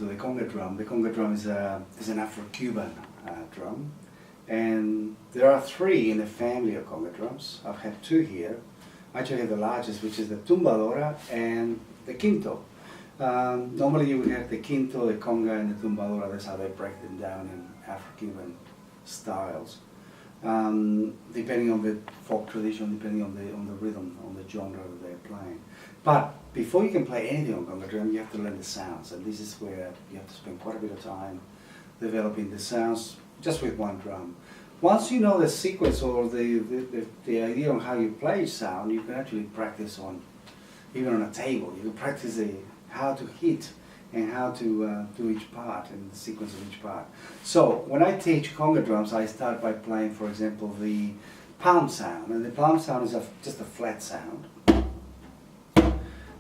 to the conga drum. The conga drum is an Afro-Cuban drum, and there are 3 in the family of conga drums. I've had 2 here. I actually have the largest, which is the tumbadora and the quinto. Normally you would have the quinto, the conga, and the tumbadora. That's how they break them down in Afro-Cuban styles, depending on the folk tradition, depending on the rhythm, on the genre that they're playing. But before you can play anything on conga drum, you have to learn the sounds, and this is where you have to spend quite a bit of time developing the sounds just with one drum. Once you know the sequence or the idea on how you play each sound, you can actually practice on, even on a table, you can practice how to hit and how to do each part and the sequence of each part. So when I teach conga drums, I start by playing, for example, the palm sound, and the palm sound is just a flat sound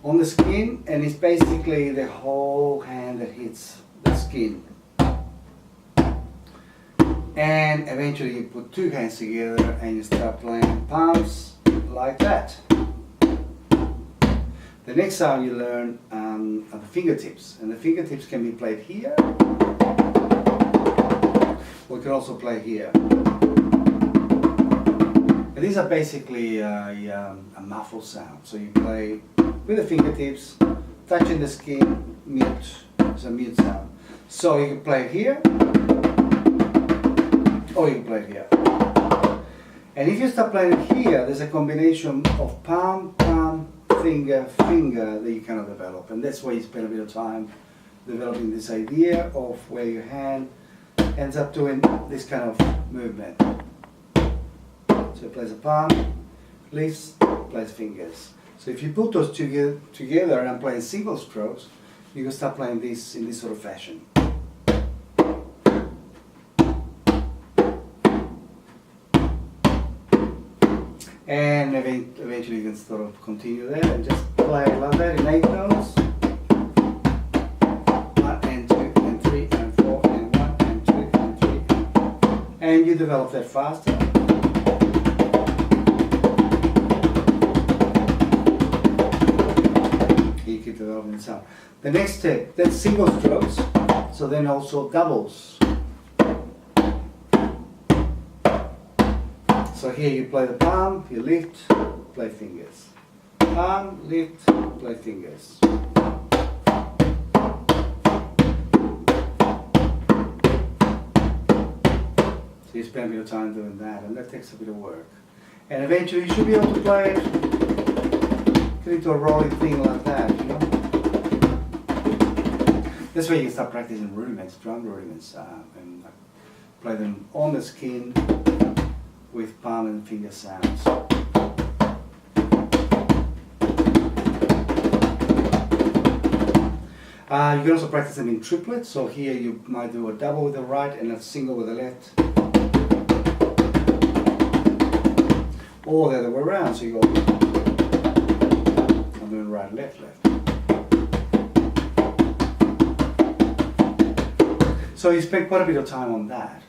on the skin, and it's basically the whole hand that hits the skin. And eventually you put 2 hands together and you start playing palms like that. The next sound you learn are the fingertips, and the fingertips can be played here, or you can also play here. And these are basically a muffled sound, so you play with the fingertips, touching the skin, mute. It's a mute sound. So you can play here, or you can play here. And if you start playing here, there's a combination of palm, palm, finger, finger that you cannot develop. And that's why you spend a bit of time developing this idea of where your hand ends up doing this kind of movement. So it plays a palm, lifts, plays fingers. So if you put those together and I'm playing single strokes, you can start playing this in this sort of fashion. And eventually you can sort of continue there and just play like that in 8 notes. 1 and 2 and 3 and 4 and 1 and 2 and 3. And you develop that faster. You keep developing the sound. The next step, that's single strokes, so then also doubles. So here you play the palm, you lift, play fingers. Palm, lift, play fingers. So you spend a bit of time doing that, and that takes a bit of work. And eventually you should be able to play it into a rolling thing like that, you know. That's where you can start practicing rudiments, drum rudiments, and play them on the skin with palm and finger sounds. You can also practice them in triplets, so here you might do a double with the right and a single with the left. Or the other way around, so you go, I'm doing right, left, left. So you spend quite a bit of time on that.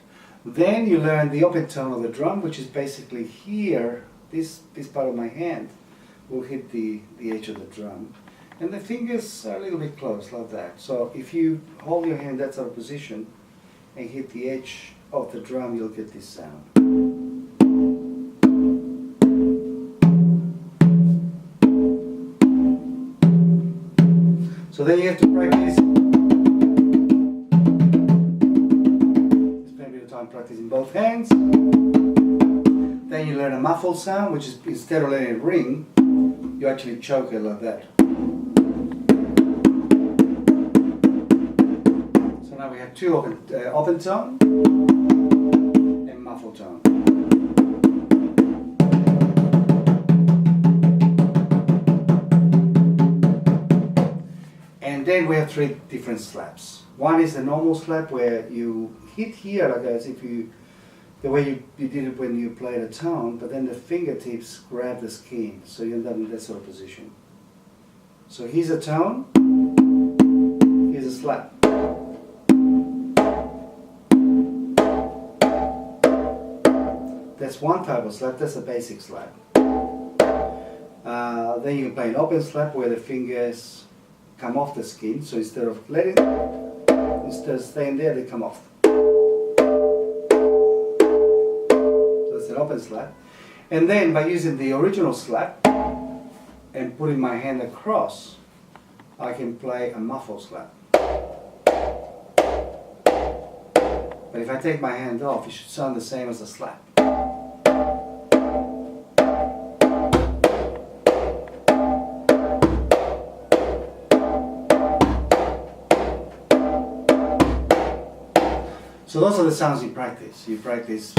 Then you learn the open tone of the drum, which is basically here, this part of my hand will hit the edge of the drum. And the fingers are a little bit close, like that. So if you hold your hand that sort of position and hit the edge of the drum, you'll get this sound. So then you have to practice. Practicing both hands. Then you learn a muffled sound, which is instead of letting it ring, you actually choke it like that. So now we have 2 open tone and muffled tone. And then we have 3 different slaps. One is the normal slap where you hit here like as if the way you did it when you played a tone, but then the fingertips grab the skin, so you end up in that sort of position. So here's a tone, here's a slap. That's one type of slap, that's a basic slap. Then you can play an open slap where the fingers come off the skin, so instead of letting instead of staying there, they come off. So it's an open slap. And then by using the original slap and putting my hand across, I can play a muffled slap. But if I take my hand off, it should sound the same as a slap. So those are the sounds you practice. You practice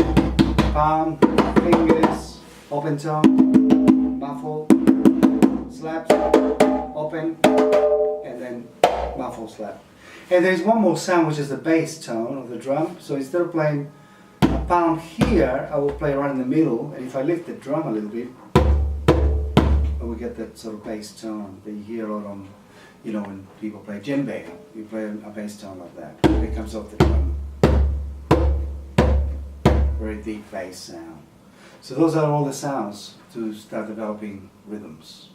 palm, fingers, open tone, muffle, slaps, open, and then muffle slap. And there's one more sound, which is the bass tone of the drum. So instead of playing a palm here, I will play right in the middle. And if I lift the drum a little bit, I will get that sort of bass tone that you hear a lot on, you know, when people play djembe. You play a bass tone like that. It comes off the drum. Very deep bass sound. So those are all the sounds to start developing rhythms.